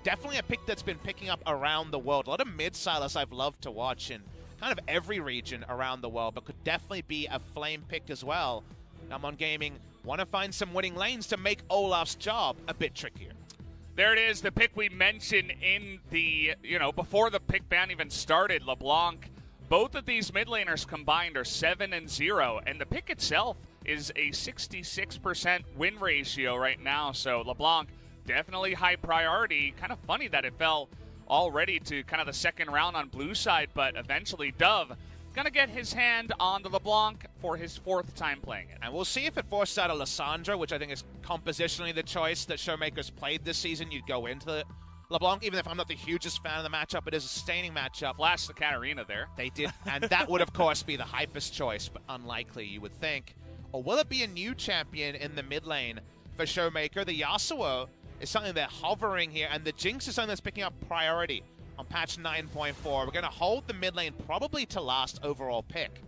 definitely a pick that's been picking up around the world. A lot of mid Sylas I've loved to watch in kind of every region around the world, but could definitely be a flame pick as well. DAMWON Gaming want to find some winning lanes to make Olaf's job a bit trickier. There it is, the pick we mentioned in the, before the pick ban even started, LeBlanc. Both of these mid laners combined are 7-0, and the pick itself is a 66% win ratio right now. So LeBlanc, definitely high priority. Kind of funny that it fell already to kind of the second round on blue side, but eventually Dove gonna get his hand on the LeBlanc for his 4th time playing it. And we'll see if it forces out a Lissandra, which I think is compositionally the choice that Showmakers played this season. You'd go into the LeBlanc, even if I'm not the hugest fan of the matchup, it is a sustaining matchup. Flash the Katarina there. They did, and that would, of course, be the hypest choice, but unlikely, you would think. Or will it be a new champion in the mid lane for Showmaker? The Yasuo is something they're hovering here, and the Jinx is something that's picking up priority on patch 9.4. We're going to hold the mid lane probably to last overall pick,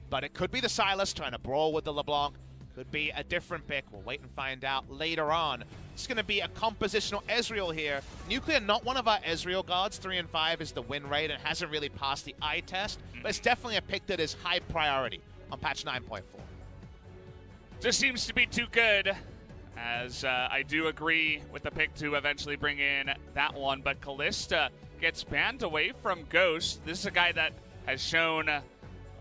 but it could be the Sylas trying to brawl with the LeBlanc. Could be a different pick. We'll wait and find out later on. It's going to be a compositional Ezreal here. Nuclear, not one of our Ezreal gods. 3 and 5 is the win rate and hasn't really passed the eye test, but it's definitely a pick that is high priority on patch 9.4. Just seems to be too good, as I do agree with the pick to eventually bring in that one, but Kalista gets banned away from Ghost. This is a guy that has shown a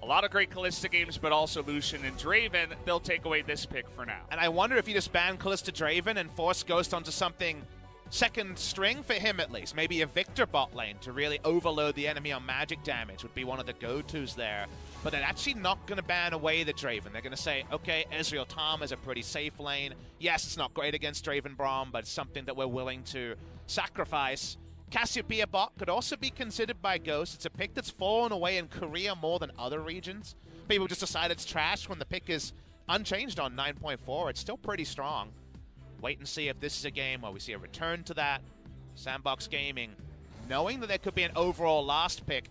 lot of great Kalista games, but also Lucian and Draven. They'll take away this pick for now. And I wonder if you just ban Kalista Draven and force Ghost onto something second string for him at least. Maybe a Victor bot lane to really overload the enemy on magic damage would be one of the go-tos there. But they're actually not going to ban away the Draven. They're going to say, okay, Ezreal Tom is a pretty safe lane. Yes, it's not great against Draven Braum, but it's something that we're willing to sacrifice. Cassiopeia bot could also be considered by Ghost. It's a pick that's fallen away in Korea more than other regions. People just decide it's trash when the pick is unchanged on 9.4. It's still pretty strong. Wait and see if this is a game where we see a return to that. Sandbox Gaming, knowing that there could be an overall last pick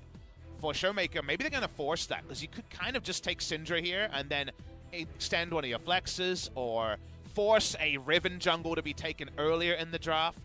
for Showmaker, maybe they're going to force that, because you could kind of just take Syndra here and then extend one of your flexes or force a Riven jungle to be taken earlier in the draft.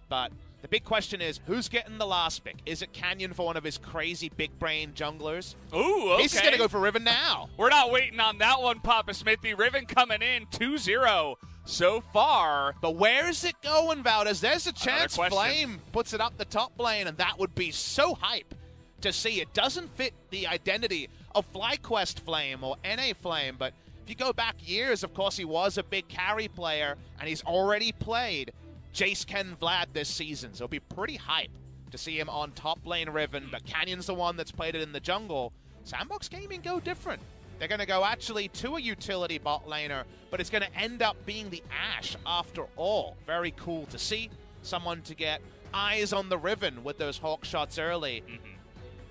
But the big question is, who's getting the last pick? Is it Canyon for one of his crazy big brain junglers? Ooh, okay. He's going to go for Riven now. We're not waiting on that one, Papa Smithy. Riven coming in 2-0 so far. But where is it going, Valdez? There's a chance Flame puts it up the top lane, and that would be so hype to see. It doesn't fit the identity of FlyQuest Flame or NA Flame, but if you go back years, of course, he was a big carry player, and he's already played Jace, Ken, Vlad this season, so it'll be pretty hype to see him on top lane Riven, but Canyon's the one that's played it in the jungle. Sandbox Gaming go different. They're going to go actually to a utility bot laner, but it's going to end up being the Ashe after all. Very cool to see. Someone to get eyes on the Riven with those hawk shots early.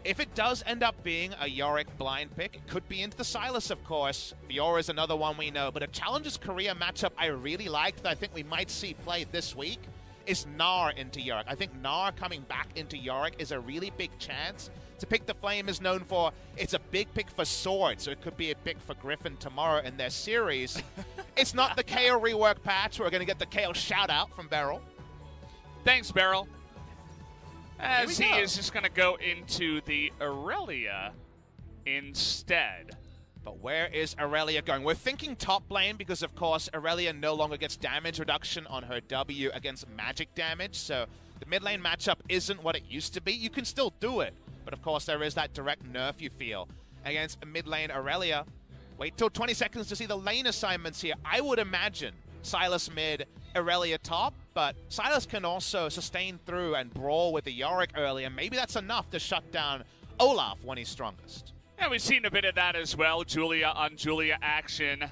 If it does end up being a Yorick blind pick, it could be into the Sylas, of course. Fiora is another one we know, but a Challengers Korea matchup I really liked that I think we might see played this week is Gnar into Yorick. I think Gnar coming back into Yorick is a really big chance. It's a pick the Flame is known for. It's a big pick for Sword, so it could be a pick for Griffin tomorrow in their series. It's not the KO rework patch. We're going to get the KO shout-out from Beryl. Thanks, Beryl. As he is just going to go into the Aurelia instead. But where is Aurelia going? We're thinking top lane because, of course, Aurelia no longer gets damage reduction on her W against magic damage. So the mid lane matchup isn't what it used to be. You can still do it. But, of course, there is that direct nerf you feel against mid lane Aurelia. Wait till 20 seconds to see the lane assignments here. I would imagine Sylas mid, Aurelia top, but Sylas can also sustain through and brawl with the Yorick early, and maybe that's enough to shut down Olaf when he's strongest. Yeah, we've seen a bit of that as well. Julia on Julia action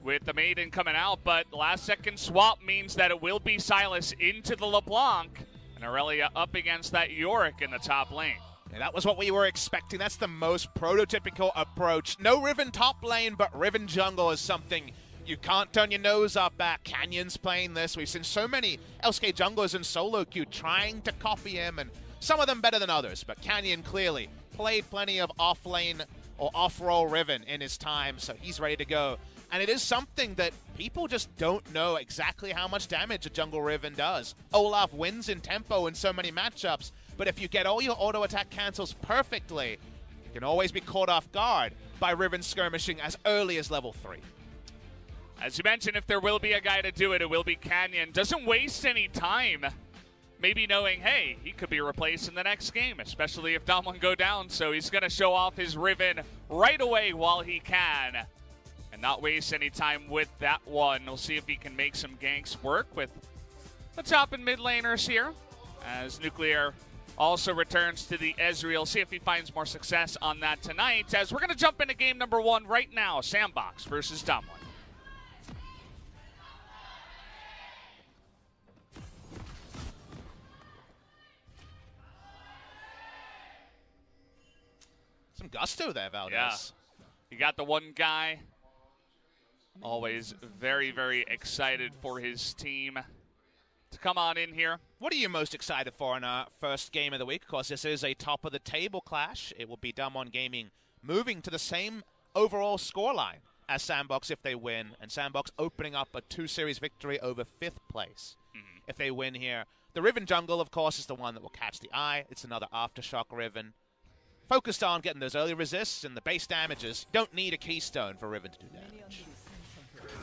with the Maiden coming out, but last second swap means that it will be Sylas into the LeBlanc, and Aurelia up against that Yorick in the top lane. Yeah, that was what we were expecting. That's the most prototypical approach. No Riven top lane, but Riven jungle is something you can't turn your nose up at. Canyon's playing this. We've seen so many LCK junglers in solo queue trying to copy him, and some of them better than others. But Canyon clearly played plenty of off-lane or off-roll Riven in his time, so he's ready to go. And it is something that people just don't know exactly how much damage a jungle Riven does. Olaf wins in tempo in so many matchups, but if you get all your auto attack cancels perfectly, you can always be caught off guard by Riven skirmishing as early as level 3. As you mentioned, if there will be a guy to do it, it will be Canyon. Doesn't waste any time. Maybe knowing, hey, he could be replaced in the next game, especially if DAMWON go down. So he's going to show off his Riven right away while he can and not waste any time with that one. We'll see if he can make some ganks work with the top and mid laners here as Nuclear also returns to the Ezreal. See if he finds more success on that tonight as we're going to jump into game number 1 right now. Sandbox versus DWG. Some gusto there, Valdez. Yeah. You got the one guy. Always very, very excited for his team to come on in here. What are you most excited for in our first game of the week? Of course, this is a top-of-the-table clash. It will be DWG Gaming moving to the same overall scoreline as Sandbox if they win, and Sandbox opening up a 2-series victory over 5th place if they win here. The Riven jungle, of course, is the one that will catch the eye. It's another Aftershock Riven. Focused on getting those early resists and the base damages. Don't need a keystone for Riven to do damage.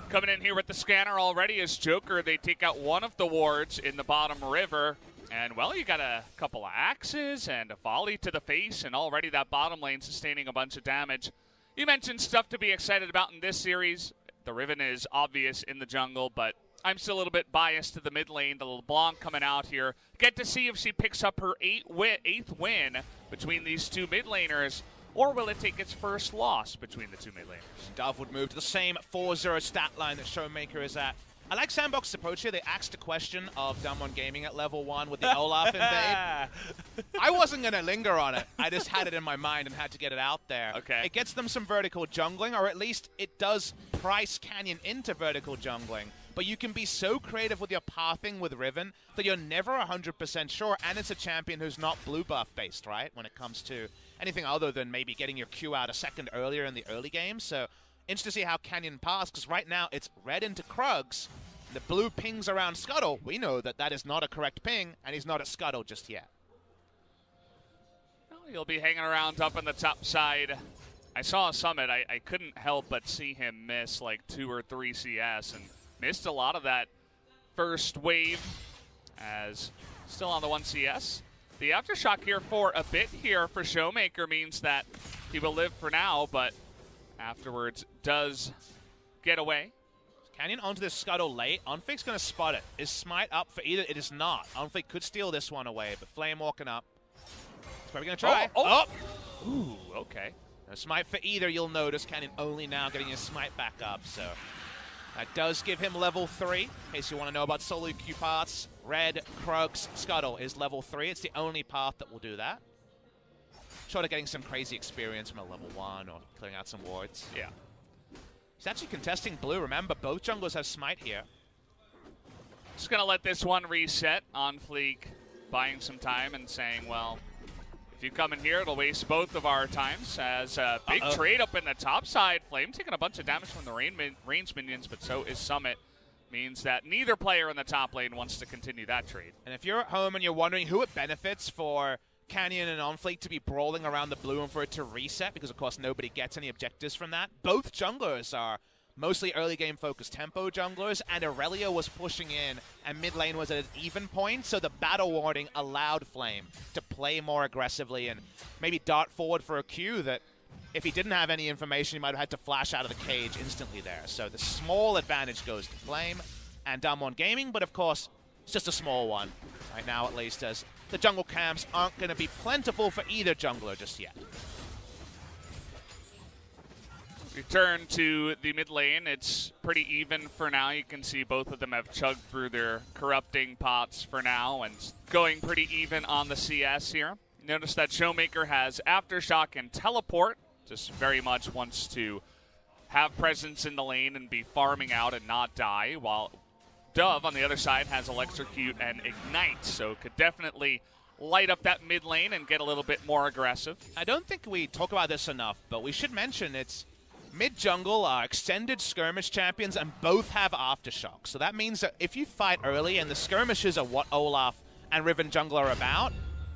Coming in here with the scanner already is Joker. They take out one of the wards in the bottom river. And, well, you got a couple of axes and a volley to the face, and already that bottom lane sustaining a bunch of damage. You mentioned stuff to be excited about in this series. The Riven is obvious in the jungle, but I'm still a little bit biased to the mid lane. The LeBlanc coming out here. Get to see if she picks up her 8th win between these two mid laners, or will it take its first loss between the two mid laners? Dove would move to the same 4-0 stat line that Showmaker is at. I like Sandbox's approach here. They asked a question of DWG Gaming at level 1 with the Olaf invade. I wasn't going to linger on it. I just had it in my mind and had to get it out there. Okay. It gets them some vertical jungling, or at least it does price Canyon into vertical jungling. But you can be so creative with your pathing with Riven that you're never 100% sure, and it's a champion who's not blue buff based, right, when it comes to anything other than maybe getting your Q out a second earlier in the early game. So interesting to see how Canyon pass, because right now it's red into Krugs. The blue pings around Scuttle. We know that that is not a correct ping, and he's not at Scuttle just yet. Well, he'll be hanging around up on the top side. I saw a Summit. I couldn't help but see him miss like 2 or 3 CS, and missed a lot of that first wave as still on the 1 CS. The Aftershock here for a bit here for Showmaker means that he will live for now, but afterwards does get away. Canyon onto this Scuttle late. Onfig's going to spot it. Is Smite up for either? It is not. Onfig could steal this one away, but Flame walking up. He's probably going to try. Oh! Ooh, okay. No Smite for either, you'll notice. Canyon only now getting his Smite back up, so that does give him level 3. In case you want to know about solo Q paths, Red, Krugs, Scuttle is level 3. It's the only path that will do that. Short of getting some crazy experience from a level 1 or clearing out some wards. Yeah. He's actually contesting blue. Remember, both junglers have Smite here. Just going to let this one reset. On Fleek buying some time and saying, well, if you come in here, it'll waste both of our times. As a big trade up in the top side. Flame taking a bunch of damage from the range minions, but so is Summit. Means that neither player in the top lane wants to continue that trade. And if you're at home and you're wondering who it benefits for Canyon and Onfleek to be brawling around the blue and for it to reset, because of course nobody gets any objectives from that, both junglers are mostly early game focused tempo junglers, and Aurelia was pushing in and mid lane was at an even point, so the battle warding allowed Flame to play more aggressively and maybe dart forward for a Q that if he didn't have any information, he might have had to flash out of the cage instantly there. So the small advantage goes to Flame and DWG Gaming, but of course it's just a small one right now, at least, as the jungle camps aren't going to be plentiful for either jungler just yet. Return to the mid lane. It's pretty even for now. You can see both of them have chugged through their corrupting pots for now and going pretty even on the CS here. Notice that Showmaker has Aftershock and Teleport. Just very much wants to have presence in the lane and be farming out and not die, while Dove on the other side has Electrocute and Ignite, so could definitely light up that mid lane and get a little bit more aggressive. I don't think we talk about this enough, but we should mention it's Mid-jungle are extended skirmish champions, and both have Aftershock. So that means that if you fight early, and the skirmishes are what Olaf and Riven Jungle are about,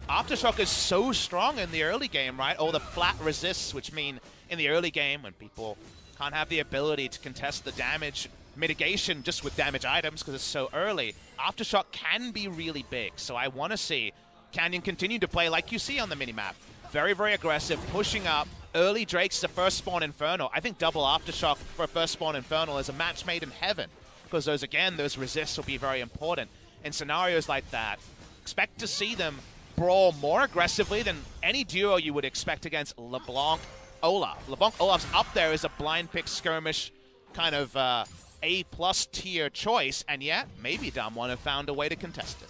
Aftershock is so strong in the early game, right? All the flat resists, which mean in the early game, when people can't have the ability to contest the damage mitigation just with damage items because it's so early, Aftershock can be really big. So I want to see Canyon continue to play like you see on the minimap. Very, very aggressive, pushing up. Early Drake's the first spawn Infernal. I think double Aftershock for a first spawn Infernal is a match made in heaven, because those resists will be very important. In scenarios like that, expect to see them brawl more aggressively than any duo you would expect against LeBlanc Olaf. LeBlanc Olaf's up there as a blind pick skirmish kind of A+ tier choice, and yet maybe DAMWON have found a way to contest it.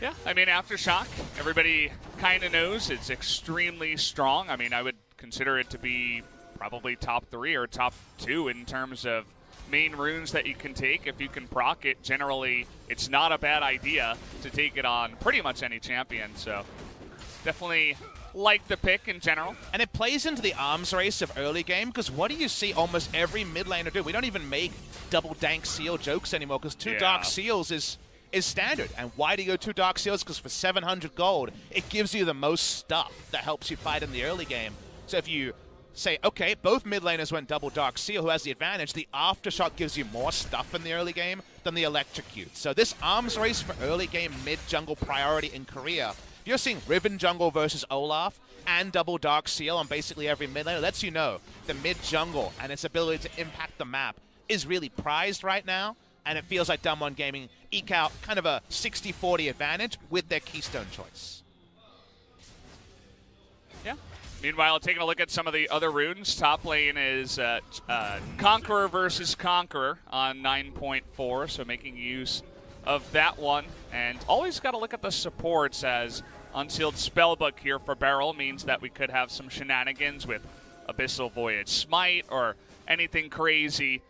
Yeah, I mean, Aftershock, everybody kind of knows it's extremely strong. I mean, I would consider it to be probably top 3 or top 2 in terms of main runes that you can take. If you can proc it, generally it's not a bad idea to take it on pretty much any champion. So definitely like the pick in general. And it plays into the arms race of early game, because what do you see almost every mid laner do? We don't even make double dank seal jokes anymore, because 2 Dark Seals is standard. And why do you go 2 Dark Seals? Because for 700 gold, it gives you the most stuff that helps you fight in the early game. So if you say, okay, both mid laners went double Dark Seal, who has the advantage, the Aftershock gives you more stuff in the early game than the Electrocute. So this arms race for early game mid-jungle priority in Korea, if you're seeing Riven Jungle versus Olaf and double Dark Seal on basically every mid laner, lets you know the mid-jungle and its ability to impact the map is really prized right now, and it feels like DAMWON Gaming eke out kind of a 60-40 advantage with their keystone choice. Yeah. Meanwhile, taking a look at some of the other runes, top lane is Conqueror versus Conqueror on 9.4, so making use of that one. And always got to look at the supports, as Unsealed Spellbook here for Beryl means that we could have some shenanigans with Abyssal Voyage Smite or anything crazy.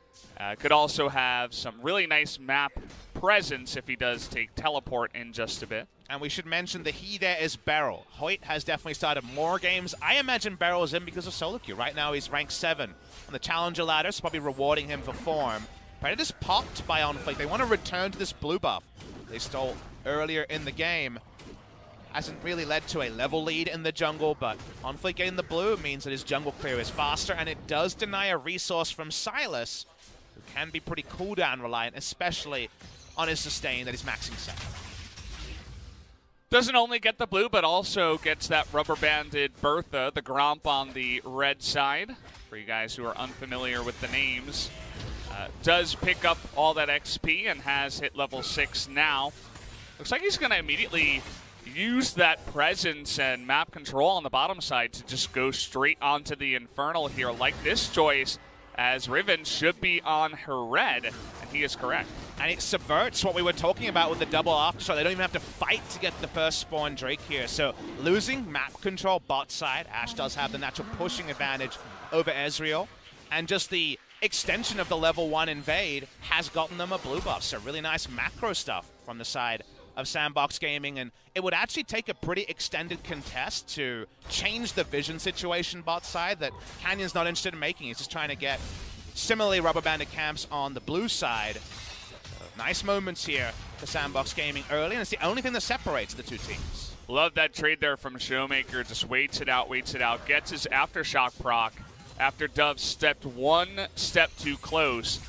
Could also have some really nice map presence if he does take Teleport in just a bit. And we should mention that he there is Beryl. Hoyt has definitely started more games. I imagine Beryl is in because of solo queue. Right now he's ranked 7 on the Challenger ladder, so probably rewarding him for form. Predator's popped by OnFlake. They want to return to this blue buff they stole earlier in the game. Hasn't really led to a level lead in the jungle, but OnFlake getting the blue means that his jungle clear is faster, and it does deny a resource from Silas, who can be pretty cooldown reliant, especially on his sustain that he's maxing 7. Doesn't only get the blue, but also gets that rubber-banded Bertha, the Gromp on the red side. For you guys who are unfamiliar with the names, does pick up all that XP and has hit level 6 now. Looks like he's going to immediately use that presence and map control on the bottom side to just go straight onto the Infernal here. Like this choice, as Riven should be on her red, and he is correct. And it subverts what we were talking about with the double Aftershock. They don't even have to fight to get the first spawn Drake here. So losing map control bot side, Ashe does have the natural pushing advantage over Ezreal. And just the extension of the level 1 invade has gotten them a blue buff. So really nice macro stuff from the side of Sandbox Gaming. And it would actually take a pretty extended contest to change the vision situation bot side that Canyon's not interested in making. He's just trying to get similarly rubber banded camps on the blue side. Nice moments here for Sandbox Gaming early, and it's the only thing that separates the two teams. Love that trade there from Showmaker. Just waits it out, gets his Aftershock proc after Dove stepped 1 step too close.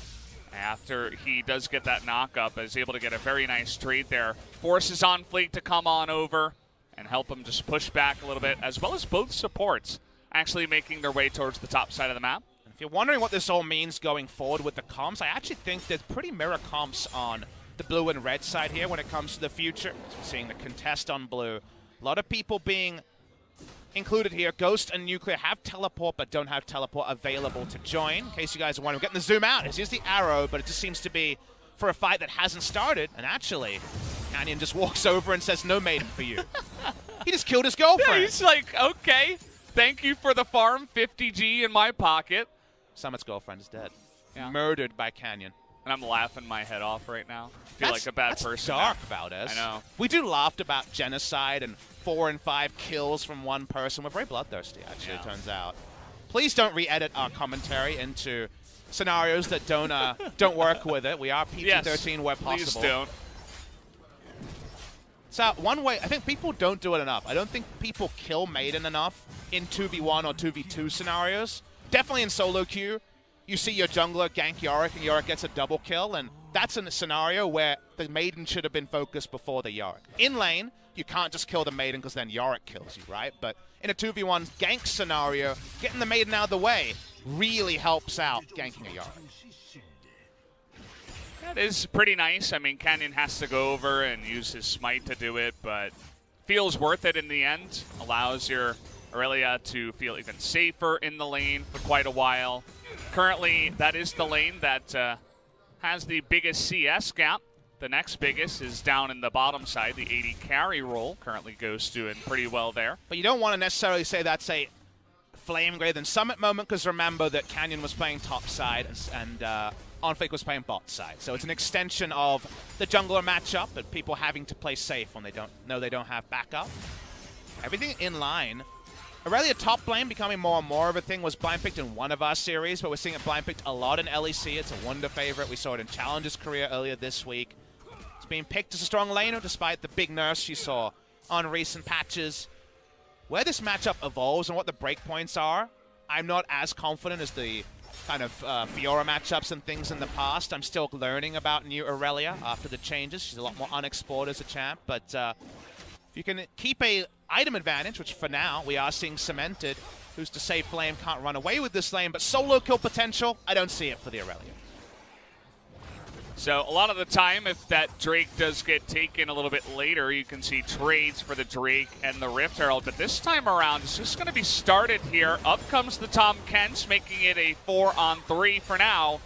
After he does get that knock-up, is able to get a very nice trade there. Forces OnFlake to come on over and help him just push back a little bit, as well as both supports actually making their way towards the top side of the map. If you're wondering what this all means going forward with the comps, I actually think there's pretty mirror comps on the blue and red side here when it comes to the future. We're seeing the contest on blue. A lot of people being included here. Ghost and Nuclear have teleport, but don't have teleport available to join. In case you guys are wondering, we're getting the zoom out. Here's the arrow, but it just seems to be for a fight that hasn't started. And actually, Canyon just walks over and says, "No maiden for you." He just killed his girlfriend. Yeah, he's like, okay, thank you for the farm, 50G in my pocket. Summit's girlfriend is dead. Yeah. Murdered by Canyon. And I'm laughing my head off right now. I feel like a bad person. That's dark, Valdez. I know. We do laughed about genocide and 4 and 5 kills from one person. We're very bloodthirsty, actually, it turns out. Please don't re-edit our commentary into scenarios that don't work with it. We are PG-13 where possible. Please don't. So one way, I think people don't do it enough. I don't think people kill Maiden enough in 2v1 or 2v2 scenarios. Definitely in solo queue, you see your jungler gank Yorick and Yorick gets a double kill, and that's in a scenario where the Maiden should have been focused before the Yorick. In lane, you can't just kill the Maiden because then Yorick kills you, right? But in a 2v1 gank scenario, getting the Maiden out of the way really helps out ganking a Yorick. That is pretty nice. I mean, Canyon has to go over and use his smite to do it, but feels worth it in the end. Allows your Aurelia to feel even safer in the lane for quite a while. Currently, that is the lane that has the biggest CS gap. The next biggest is down in the bottom side. The 80 carry role currently goes doing pretty well there. But you don't want to necessarily say that's a Flame greater than Summit moment, because remember that Canyon was playing top side and OnFlake was playing bot side. So it's an extension of the jungler matchup, but people having to play safe when they don't have backup. Everything in line. Aurelia top lane becoming more and more of a thing. Was blind picked in one of our series, but we're seeing it blind picked a lot in LEC. It's a wonder favorite. We saw it in Challenger's career earlier this week. It's being picked as a strong laner despite the big nerfs you saw on recent patches. Where this matchup evolves and what the breakpoints are, I'm not as confident as the kind of Fiora matchups and things in the past. I'm still learning about new Aurelia after the changes. She's a lot more unexplored as a champ, but if you can keep a item advantage, which for now we are seeing cemented, who's to say Flame can't run away with this lane, but solo kill potential, I don't see it for the Aurelia. So a lot of the time, if that Drake does get taken a little bit later, you can see trades for the Drake and the Rift Herald. But this time around, it's just going to be started here. Up comes the Tom Kents, making it a 4-on-3 for now.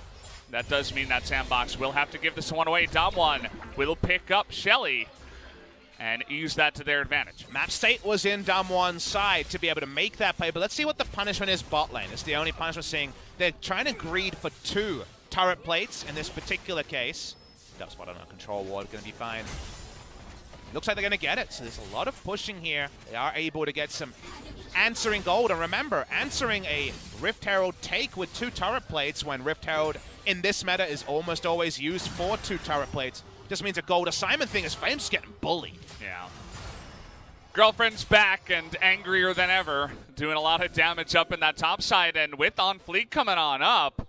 That does mean that Sandbox will have to give this one away. DAMWON will pick up Shelly and use that to their advantage. Map state was in DAMWON's side to be able to make that play, but let's see what the punishment is bot lane. It's the only punishment we're seeing. They're trying to greed for 2 turret plates in this particular case. That's what on a control ward, going to be fine. Looks like they're going to get it, so there's a lot of pushing here. They are able to get some answering gold, and remember, answering a Rift Herald take with 2 turret plates when Rift Herald in this meta is almost always used for 2 turret plates just means a gold assignment thing is Flame's getting bullied. Yeah. Girlfriend's back and angrier than ever, doing a lot of damage up in that top side, and with OnFleek coming on up,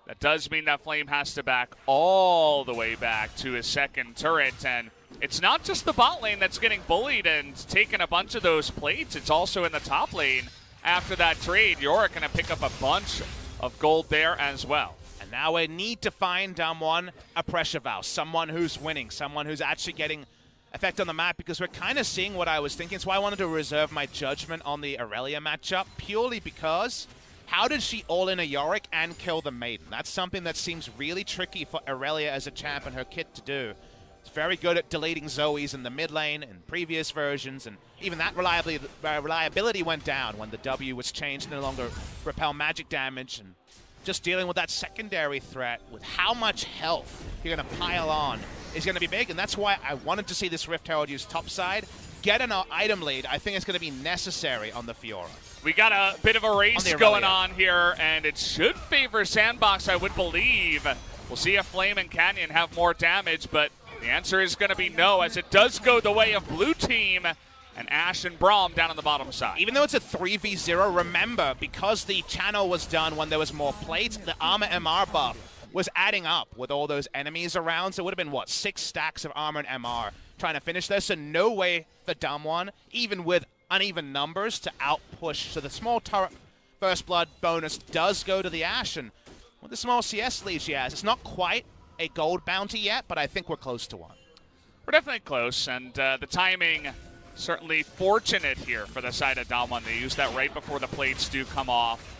that does mean that Flame has to back all the way back to his second turret. And it's not just the bot lane that's getting bullied and taking a bunch of those plates. It's also in the top lane. After that trade, Yorick going to pick up a bunch of gold there as well. And now we need to find DAMWON a pressure valve. Someone who's winning. Someone who's actually getting effect on the map, because we're kind of seeing what I was thinking. So I wanted to reserve my judgment on the Aurelia matchup purely because how did she all-in a Yorick and kill the Maiden? That's something that seems really tricky for Aurelia as a champ and her kit to do. It's very good at deleting Zoes in the mid lane in previous versions, and even that reliability went down when the W was changed to no longer repel magic damage, and just dealing with that secondary threat with how much health you're going to pile on is going to be big, and that's why I wanted to see this Rift Herald use topside, get an item lead. I think it's going to be necessary on the Fiora. We got a bit of a race going on here, and it should favor Sandbox, I would believe. We'll see if Flame and Canyon have more damage, but the answer is going to be no, as it does go the way of blue team and Ashe and Braum down on the bottom side. Even though it's a 3v0, remember, because the channel was done when there was more plates, the armor MR buff was adding up with all those enemies around. So it would have been, what, 6 stacks of armor and MR trying to finish this. So no way for DAMWON, even with uneven numbers, to outpush. So the small turret first blood bonus does go to the Ashe. And with the small CS lead she has, it's not quite a gold bounty yet, but I think we're close to one. We're definitely close, and the timing certainly fortunate here for the side of DAMWON. They use that right before the plates do come off.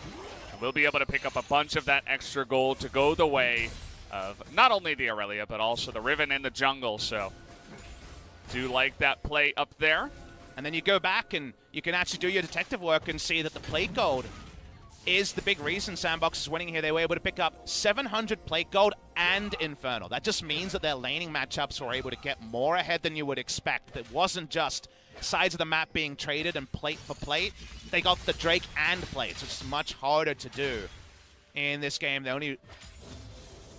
And we'll be able to pick up a bunch of that extra gold to go the way of not only the Aurelia, but also the Riven in the jungle. So do like that play up there. And then you go back and you can actually do your detective work and see that the plate gold is the big reason Sandbox is winning here. They were able to pick up 700 plate gold and Infernal. That just means that their laning matchups were able to get more ahead than you would expect. It wasn't just sides of the map being traded and plate for plate. they got the Drake and plates, which is much harder to do in this game. The only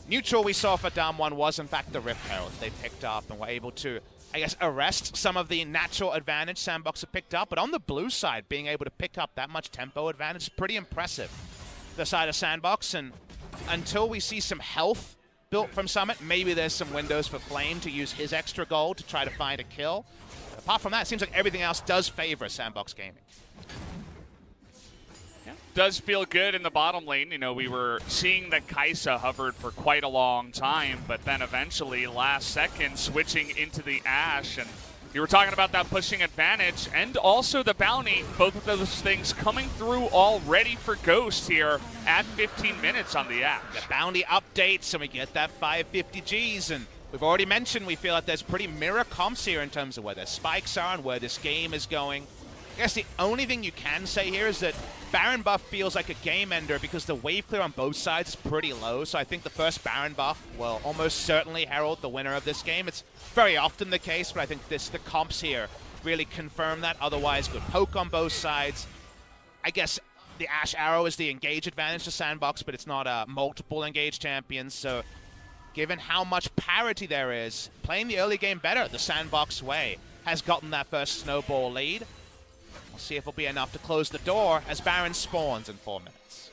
neutral we saw for DAMWON was, in fact, the Rift Herald they picked up and were able to, I guess, arrest some of the natural advantage Sandbox have picked up. But on the blue side, being able to pick up that much tempo advantage is pretty impressive. The side of Sandbox, and until we see some health built from Summit, maybe there's some windows for Flame to use his extra gold to try to find a kill. But apart from that, it seems like everything else does favor Sandbox Gaming. Does feel good in the bottom lane. You know, we were seeing that Kai'Sa hovered for quite a long time, but then eventually, last second, switching into the Ashe. And you were talking about that pushing advantage and also the bounty. Both of those things coming through already for Ghost here at 15 minutes on the Ashe. The bounty updates, and we get that 550 Gs. And we've already mentioned we feel like there's pretty mirror comps here in terms of where their spikes are and where this game is going. I guess the only thing you can say here is that Baron buff feels like a game ender because the wave clear on both sides is pretty low. So I think the first Baron buff will almost certainly herald the winner of this game. It's very often the case, but I think the comps here really confirm that. Otherwise, good poke on both sides. I guess the Ashe Arrow is the engage advantage to Sandbox, but it's not a multiple engage champions. So given how much parity there is, playing the early game better the Sandbox way has gotten that first snowball lead. We'll see if it'll be enough to close the door as Baron spawns in 4 minutes.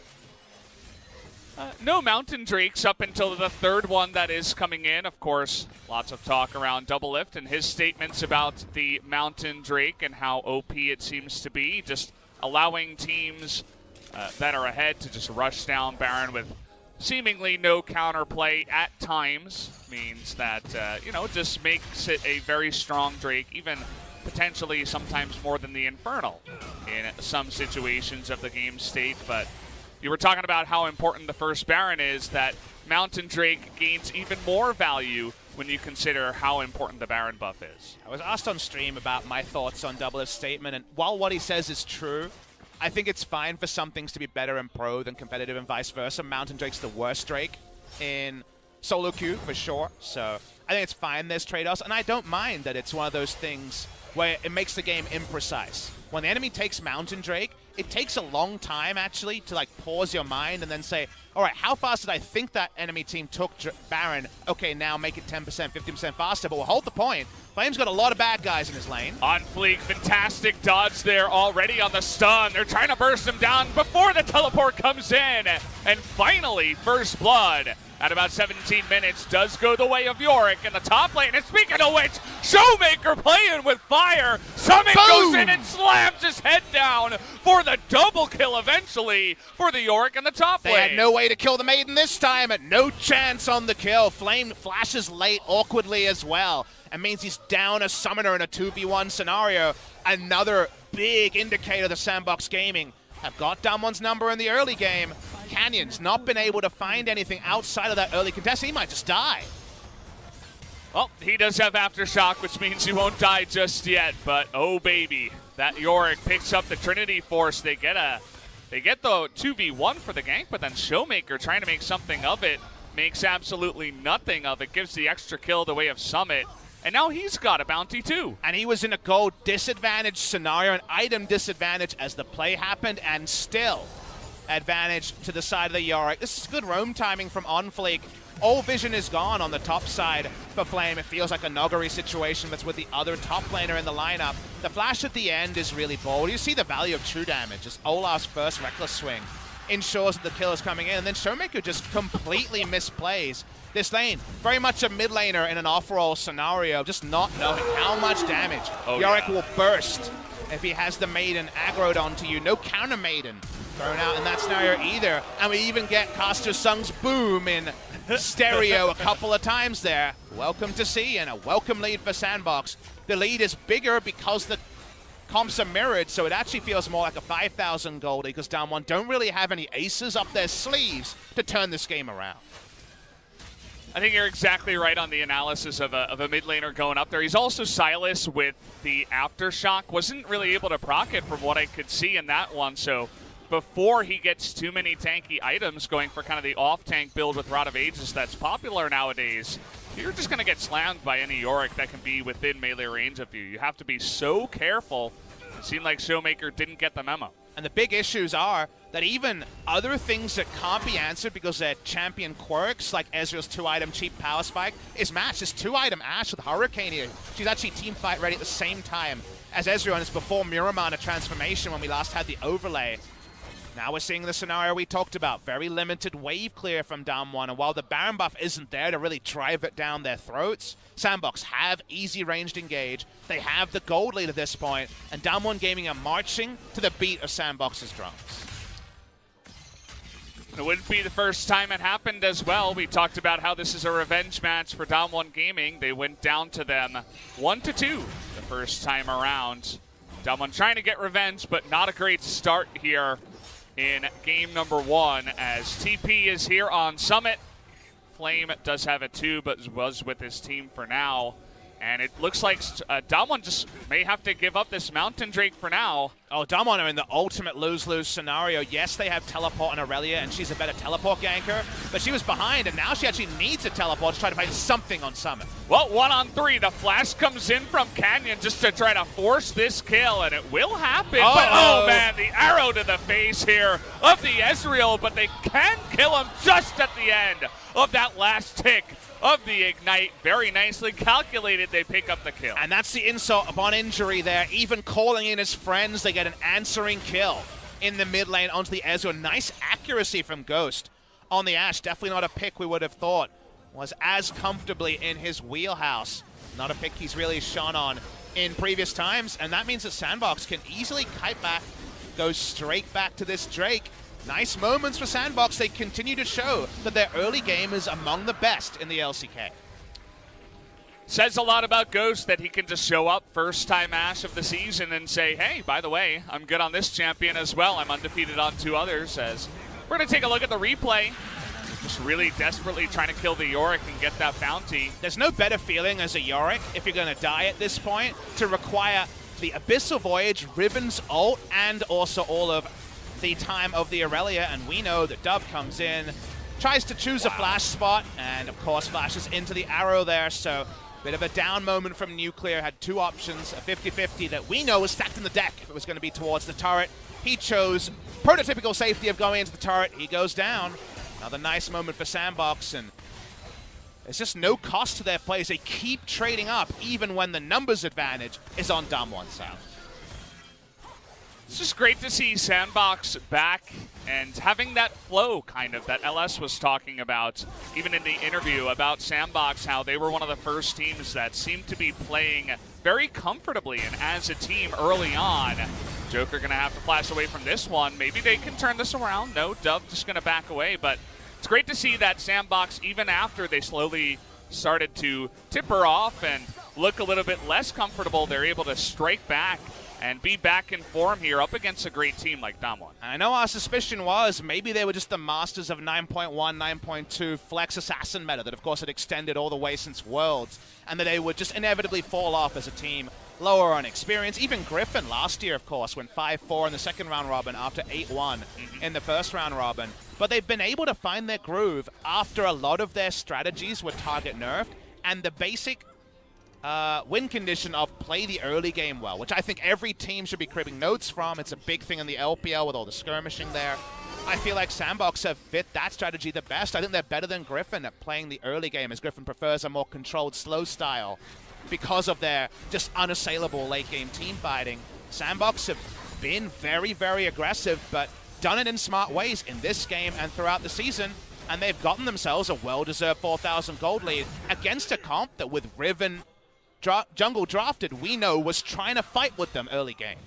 No Mountain Drakes up until the third one that is coming in. Of course, lots of talk around Doublelift and his statements about the Mountain Drake and how OP it seems to be. Just allowing teams that are ahead to just rush down Baron with seemingly no counterplay at times means that, you know, just makes it a very strong Drake, even potentially sometimes more than the Infernal in some situations of the game state. But you were talking about how important the first Baron is, that Mountain Drake gains even more value when you consider how important the Baron buff is. I was asked on stream about my thoughts on Doublelift's statement, and while what he says is true, I think it's fine for some things to be better in pro than competitive and vice versa. Mountain Drake's the worst Drake in solo queue for sure, so I think it's fine there's trade-offs, and I don't mind that it's one of those things where it makes the game imprecise. When the enemy takes Mountain Drake, it takes a long time, actually, to, like, pause your mind and then say, all right, how fast did I think that enemy team took Baron? Okay, now make it 10%, 15% faster, but we'll hold the point. Flame's got a lot of bad guys in his lane. On fleek, fantastic dodge there already on the stun. They're trying to burst him down before the teleport comes in. And finally, first blood at about 17 minutes does go the way of Yorick in the top lane. And speaking of which, Showmaker playing with fire. Summit goes in and slams his head down for the double kill eventually for the Yorick in the top lane. They had no way to kill the Maiden this time, and no chance on the kill. Flame flashes late awkwardly as well, and means he's down a summoner in a 2v1 scenario. Another big indicator the Sandbox Gaming have got DAMWON's number in the early game. Canyon's not been able to find anything outside of that early contest. He might just die. Well, he does have Aftershock, which means he won't die just yet, but oh baby, that Yorick picks up the Trinity Force. They get the 2v1 for the gank, but then Showmaker trying to make something of it makes absolutely nothing of it, gives the extra kill the way of Summit, and now he's got a bounty too. And he was in a gold disadvantage scenario, an item disadvantage as the play happened, and still advantage to the side of the Yorick. This is good roam timing from OnFleek. All vision is gone on the top side for Flame. It feels like a Noggery situation that's with the other top laner in the lineup. The flash at the end is really bold. You see the value of true damage as Olaf's first Reckless Swing ensures that the kill is coming in, and then Showmaker just completely misplays this lane. Very much a mid laner in an off-roll scenario, just not knowing how much damage Yorick will burst if he has the Maiden aggroed onto you. No counter Maiden thrown out in that scenario either. And we even get Caster Sung's boom in stereo a couple of times there. Welcome to see, and a welcome lead for Sandbox. The lead is bigger because the comps are mirrored, so it actually feels more like a 5,000 goldie because DAMWON don't really have any aces up their sleeves to turn this game around. I think you're exactly right on the analysis of a mid laner going up there. He's also Silas with the Aftershock. Wasn't really able to proc it from what I could see in that one, so before he gets too many tanky items going for kind of the off-tank build with Rod of Ages that's popular nowadays, you're just going to get slammed by any Yorick that can be within melee range of you. You have to be so careful. It seemed like Showmaker didn't get the memo. And the big issues are that even other things that can't be answered because they're champion quirks, like Ezreal's 2-item cheap power spike, is matched. This 2-item Ashe with Hurricane here. She's actually team fight ready at the same time as Ezreal, and it's before Miramana transformation when we last had the overlay. Now we're seeing the scenario we talked about. Very limited wave clear from DAMWON, and while the Baron buff isn't there to really drive it down their throats, Sandbox have easy ranged engage. They have the gold lead at this point, and DAMWON Gaming are marching to the beat of Sandbox's drums. It wouldn't be the first time it happened as well. We talked about how this is a revenge match for DWG Gaming. They went down to them 1-2 the first time around. DWG trying to get revenge, but not a great start here in game number 1 as TP is here on Summit. Flame does have it too, but was with his team for now. And it looks like DWG just may have to give up this Mountain Drake for now. Oh, DWG are in the ultimate lose-lose scenario. Yes, they have teleport on Aurelia, and she's a better teleport ganker, but she was behind, and now she actually needs a teleport to try to find something on Summit. Well, 1-on-3. The flash comes in from Canyon just to try to force this kill, and it will happen. Uh-oh. But, oh, man, the arrow to the face here of the Ezreal, but they can kill him just at the end of that last tick of the Ignite. Very nicely calculated, they pick up the kill. And that's the insult upon injury there. Even calling in his friends, they get an answering kill in the mid lane onto the Ezreal. Nice accuracy from Ghost on the Ashe. Definitely not a pick we would have thought was as comfortably in his wheelhouse. Not a pick he's really shone on in previous times, and that means that Sandbox can easily kite back, go straight back to this Drake. Nice moments for Sandbox. They continue to show that their early game is among the best in the LCK. Says a lot about Ghost that he can just show up first time Ashe of the season and say, hey, by the way, I'm good on this champion as well. I'm undefeated on 2 others. As we're going to take a look at the replay. Just really desperately trying to kill the Yorick and get that bounty. There's no better feeling as a Yorick, if you're going to die at this point, to require the Abyssal Voyage, Riven's ult, and also all of the time of the Aurelia, and we know that Dub comes in, tries to choose a flash spot, and of course flashes into the arrow there, so bit of a down moment from Nuclear. Had 2 options, a 50-50 that we know was stacked in the deck if it was going to be towards the turret. He chose prototypical safety of going into the turret. He goes down. Another nice moment for Sandbox, and there's just no cost to their plays. They keep trading up even when the numbers advantage is on DAMWON's side. It's just great to see Sandbox back and having that flow, kind of, that LS was talking about, even in the interview about Sandbox, how they were one of the first teams that seemed to be playing very comfortably and as a team early on. Joker going to have to flash away from this one. Maybe they can turn this around. No, Dove just going to back away, but it's great to see that Sandbox, even after they slowly started to tip her off and look a little bit less comfortable, they're able to strike back and be back in form here up against a great team like DAMWON. I know our suspicion was maybe they were just the masters of 9.1, 9.2 flex assassin meta that of course had extended all the way since Worlds, and that they would just inevitably fall off as a team lower on experience. Even Griffin last year, of course, went 5-4 in the second round robin after 8-1 in the first round robin. But they've been able to find their groove after a lot of their strategies were target nerfed, and the basic win condition of play the early game well, which I think every team should be cribbing notes from. It's a big thing in the LPL with all the skirmishing there. I feel like Sandbox have fit that strategy the best. I think they're better than Griffin at playing the early game, as Griffin prefers a more controlled, slow style because of their just unassailable late game team fighting. Sandbox have been very, very aggressive, but done it in smart ways in this game and throughout the season. And they've gotten themselves a well-deserved 4,000 gold lead against a comp that with Riven jungle drafted, we know was trying to fight with them early game.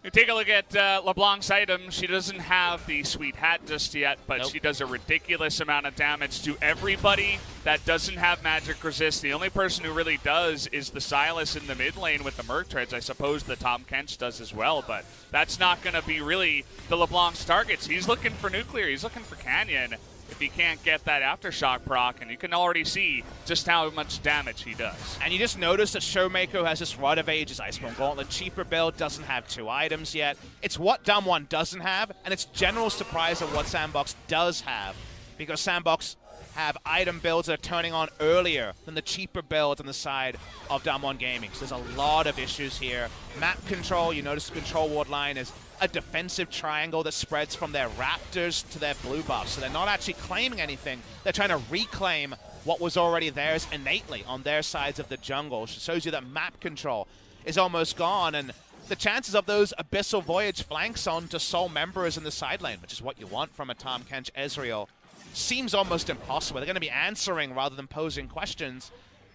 We take a look at LeBlanc's item. She doesn't have the sweet hat just yet, but she does a ridiculous amount of damage to everybody that doesn't have magic resist. The only person who really does is the Sylas in the mid lane with the Merc Treads. I suppose the Tom Kench does as well, but that's not going to be really the LeBlanc's targets. He's looking for Nuclear. He's looking for Canyon. If he can't get that Aftershock proc, and you can already see just how much damage he does. And you just notice that Showmaker has this Rod of Ages Iceborne Gauntlet. Cheaper build, doesn't have 2 items yet. It's what DAMWON doesn't have, and it's general surprise of what Sandbox does have, because Sandbox have item builds that are turning on earlier than the cheaper builds on the side of DAMWON Gaming. So there's a lot of issues here. Map control, you notice the control ward line is a defensive triangle that spreads from their raptors to their blue buffs. So they're not actually claiming anything. They're trying to reclaim what was already theirs innately on their sides of the jungle. It shows you that map control is almost gone, and the chances of those Abyssal Voyage flanks onto Soul Members in the side lane, which is what you want from a Tahm Kench Ezreal, seems almost impossible. They're going to be answering rather than posing questions.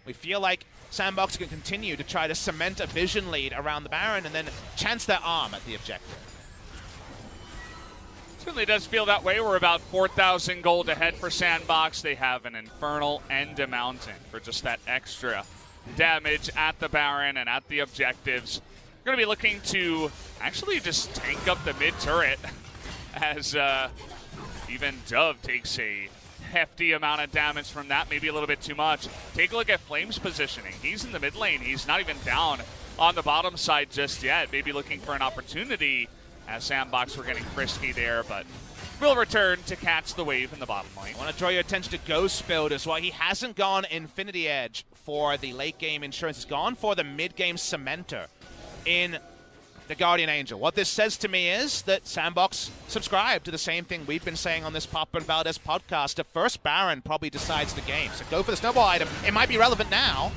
We feel like Sandbox can continue to try to cement a vision lead around the Baron and then chance their arm at the objective. Certainly does feel that way. We're about 4,000 gold ahead for Sandbox. They have an Infernal and a Mountain for just that extra damage at the Baron and at the objectives. We're going to be looking to actually just tank up the mid turret as even Dove takes a hefty amount of damage from that, maybe a little bit too much. Take a look at Flame's positioning. He's in the mid lane. He's not even down on the bottom side just yet. Maybe looking for an opportunity. As Sandbox, we're getting frisky there, but will return to catch the wave in the bottom lane. I want to draw your attention to Ghost build as well. He hasn't gone Infinity Edge for the late game insurance. He's gone for the mid game cementer in the Guardian Angel. What this says to me is that Sandbox subscribed to the same thing we've been saying on this Papa and Valdez podcast. The first Baron probably decides the game. So go for the snowball item. It might be relevant now.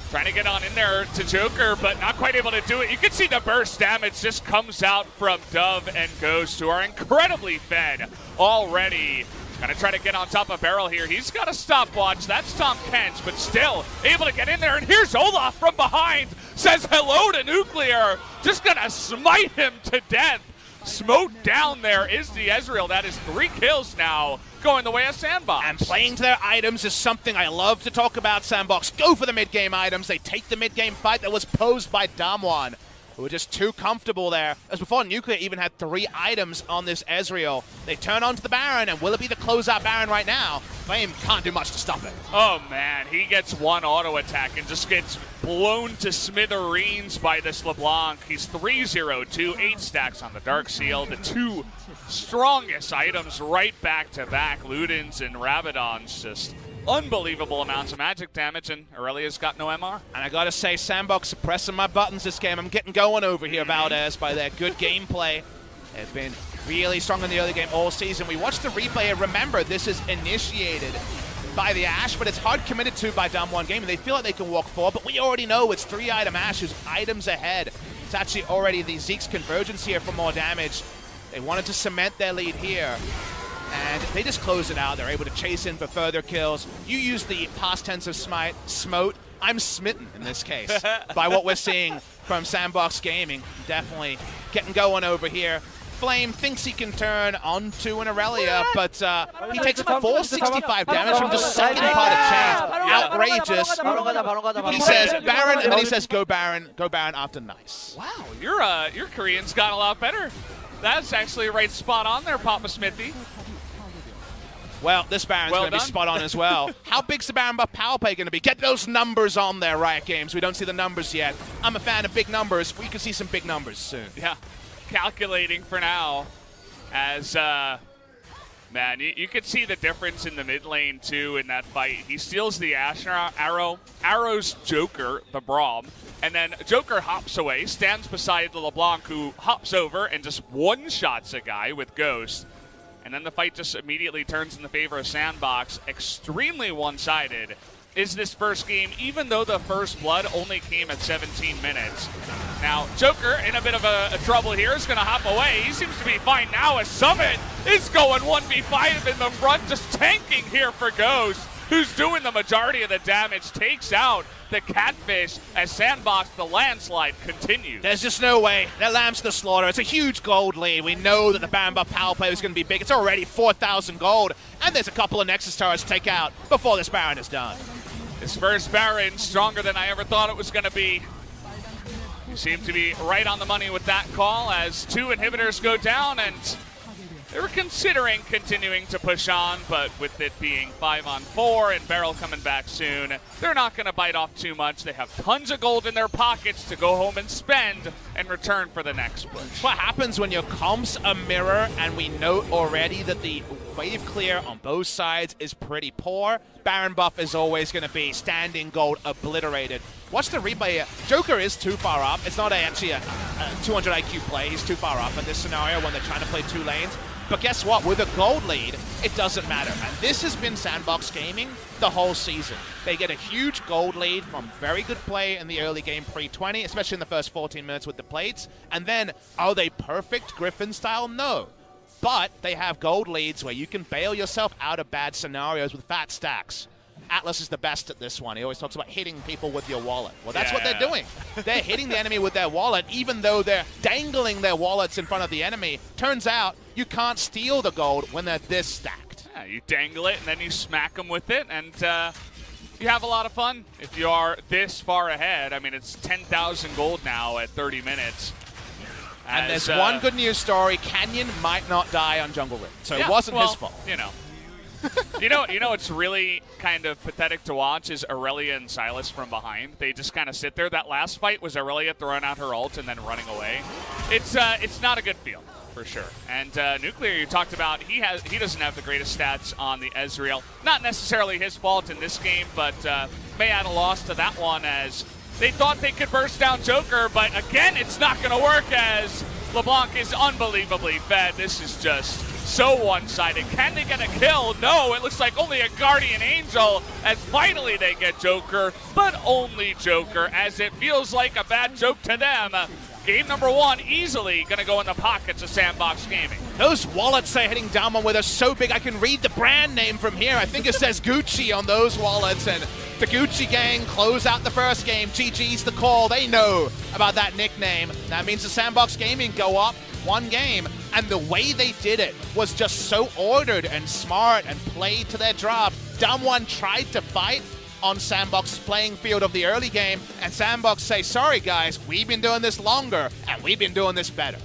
Trying to get on in there to Joker, but not quite able to do it. You can see the burst damage just comes out from Dove and Ghost, who are incredibly fed already. Gonna try to get on top of Beryl here. He's got a stopwatch. That's Tahm Kench, but still able to get in there. And here's Olaf from behind. Says hello to Nuclear. Just gonna smite him to death. Smote down there is the Ezreal. That is 3 kills now, going the way of Sandbox. And playing to their items is something I love to talk about. Sandbox go for the mid-game items. They take the mid-game fight that was posed by DAMWON, who were just too comfortable there. As before, Nuclear even had 3 items on this Ezreal. They turn onto the Baron, and will it be the closeout Baron right now? Flame can't do much to stop it. Oh, man. He gets one auto attack and just gets blown to smithereens by this LeBlanc. He's 3-0-2, 8 stacks on the Dark Seal. The 2 strongest items right back-to-back. Ludens and Rabadons, just unbelievable amounts of magic damage, and Aurelia's got no MR. And I gotta say, Sandbox pressing my buttons this game. I'm getting going over here, Valdez, by their good gameplay. They've been really strong in the early game all season. We watched the replay, and remember, this is initiated by the Ashe, but it's hard committed to by DAMWON Gaming. They feel like they can walk forward, but we already know it's 3-item Ashe who's items ahead. It's actually already the Zeke's convergence here for more damage. They wanted to cement their lead here, and they just close it out. They're able to chase in for further kills. You use the past tense of smote. I'm smitten in this case by what we're seeing from Sandbox Gaming. Definitely getting going over here. Flame thinks he can turn onto an Aurelia, but he takes about 465 damage from just second part of chance. Outrageous. He says Baron, and then he says go Baron after nice. Wow, your Korean's got a lot better. That's actually right spot on there, Papa Smithy. Well, this Baron's going to be spot on as well. How big's the Baron buff power play going to be? Get those numbers on there, Riot Games. We don't see the numbers yet. I'm a fan of big numbers. We can see some big numbers soon. Yeah, calculating for now. As, man, you could see the difference in the mid lane, too, in that fight. He steals the Ashe arrow, arrows Joker, the Braum, and then Joker hops away, stands beside the LeBlanc, who hops over and just one-shots a guy with Ghost. And then the fight just immediately turns in the favor of Sandbox. Extremely one-sided is this first game, even though the first blood only came at 17 minutes. Now, Joker, in a bit of a trouble here, is going to hop away. He seems to be fine now as Summit is going 1v5 in the front, just tanking here for Ghost, who's doing the majority of the damage, takes out the Catfish as Sandbox, the landslide continues. There's just no way. That lambs to the slaughter. It's a huge gold lead. We know that the Baron buff power play is going to be big. It's already 4,000 gold, and there's a couple of Nexus towers to take out before this Baron is done. This first Baron, stronger than I ever thought it was going to be. You seem to be right on the money with that call as 2 inhibitors go down, and they were considering continuing to push on, but with it being 5-on-4 and Beryl coming back soon, they're not going to bite off too much. They have tons of gold in their pockets to go home and spend and return for the next push. What happens when your comps a mirror, and we note already that the wave clear on both sides is pretty poor. Baron buff is always going to be standing gold obliterated. Watch the replay. Joker is too far up. It's not actually a 200 IQ play. He's too far up in this scenario when they're trying to play 2 lanes. But guess what? With a gold lead, it doesn't matter. And this has been Sandbox Gaming the whole season. They get a huge gold lead from very good play in the early game pre-20, especially in the first 14 minutes with the plates. And then, are they perfect Griffin style? No. But they have gold leads where you can bail yourself out of bad scenarios with fat stacks. Atlas is the best at this one. He always talks about hitting people with your wallet. Well, that's what they're doing. They're hitting the enemy with their wallet, even though they're dangling their wallets in front of the enemy. Turns out, you can't steal the gold when they're this stacked. Yeah, you dangle it, and then you smack them with it, and you have a lot of fun if you are this far ahead. I mean, it's 10,000 gold now at 30 minutes. And there's one good news story. Canyon might not die on Jungle Rift, so it wasn't his fault. You know. you know what's really kind of pathetic to watch is Aurelia and Silas from behind. They just kind of sit there. That last fight was Aurelia throwing out her ult and then running away. It's not a good feel for sure. And Nuclear, you talked about, he doesn't have the greatest stats on the Ezreal. Not necessarily his fault in this game, but may add a loss to that one as they thought they could burst down Joker, but again, it's not going to work as LeBlanc is unbelievably fed. This is just so one-sided. Can they get a kill? No, it looks like only a Guardian Angel as finally they get Joker, but only Joker as it feels like a bad joke to them. Game number 1 easily going to go in the pockets of Sandbox Gaming. Those wallets they're hitting DAMWON with are so big I can read the brand name from here. I think it says Gucci on those wallets, and the Gucci gang close out the first game. GG's the call. They know about that nickname. That means the Sandbox Gaming go up 1 game, and the way they did it was just so ordered and smart and played to their draft. DWG tried to fight on Sandbox's playing field of the early game, and Sandbox say, sorry guys, we've been doing this longer, and we've been doing this better.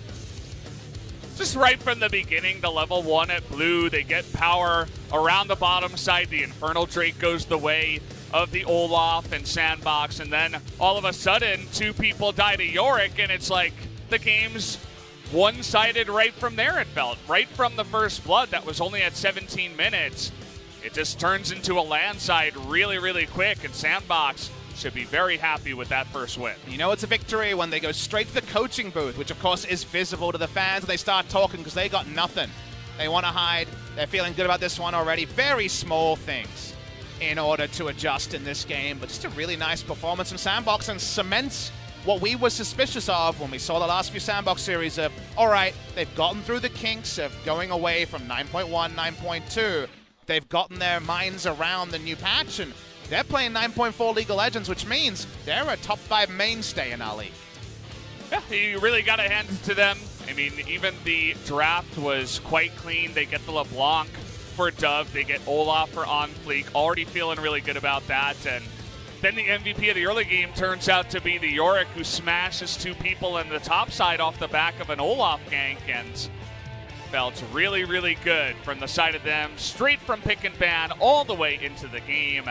Just right from the beginning, the level 1 at blue, they get power around the bottom side. The Infernal Drake goes the way of the Olaf and Sandbox, and then all of a sudden, 2 people die to Yorick, and it's like the game's one-sided right from there, it felt. Right from the first blood, that was only at 17 minutes. It just turns into a landslide really, really quick, and Sandbox should be very happy with that first win. You know it's a victory when they go straight to the coaching booth, which of course is visible to the fans, and they start talking because they got nothing. They want to hide. They're feeling good about this one already. Very small things in order to adjust in this game, but just a really nice performance from Sandbox and cements what we were suspicious of when we saw the last few Sandbox series of, all right, they've gotten through the kinks of going away from 9.1, 9.2. They've gotten their minds around the new patch, and they're playing 9.4 League of Legends, which means they're a top 5 mainstay in our league. Yeah, you really got to hand it to them. I mean, even the draft was quite clean. They get the LeBlanc for Dove. They get Olaf for On Fleek. Already feeling really good about that. And then the MVP of the early game turns out to be the Yorick, who smashes 2 people in the top side off the back of an Olaf gank, and felt really, really good from the side of them, straight from pick and ban all the way into the game.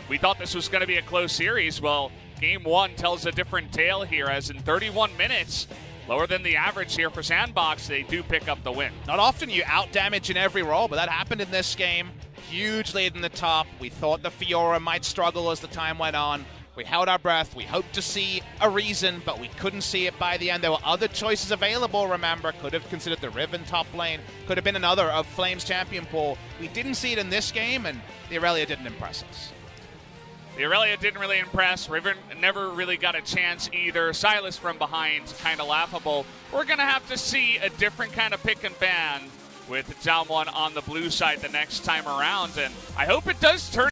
We thought this was going to be a close series. Well, game 1 tells a different tale here, as in 31 minutes, lower than the average here for Sandbox, they do pick up the win. Not often you out-damage in every role, but that happened in this game. Huge lead in the top. We thought the Fiora might struggle as the time went on. We held our breath. We hoped to see a reason, but we couldn't see it by the end. There were other choices available, remember. Could have considered the Riven top lane. Could have been another of Flame's champion pool. We didn't see it in this game, and the Aurelia didn't impress us. The Aurelia didn't really impress. Riven never really got a chance either. Silas from behind, kind of laughable. We're going to have to see a different kind of pick and ban with DWG on the blue side the next time around, and I hope it does turn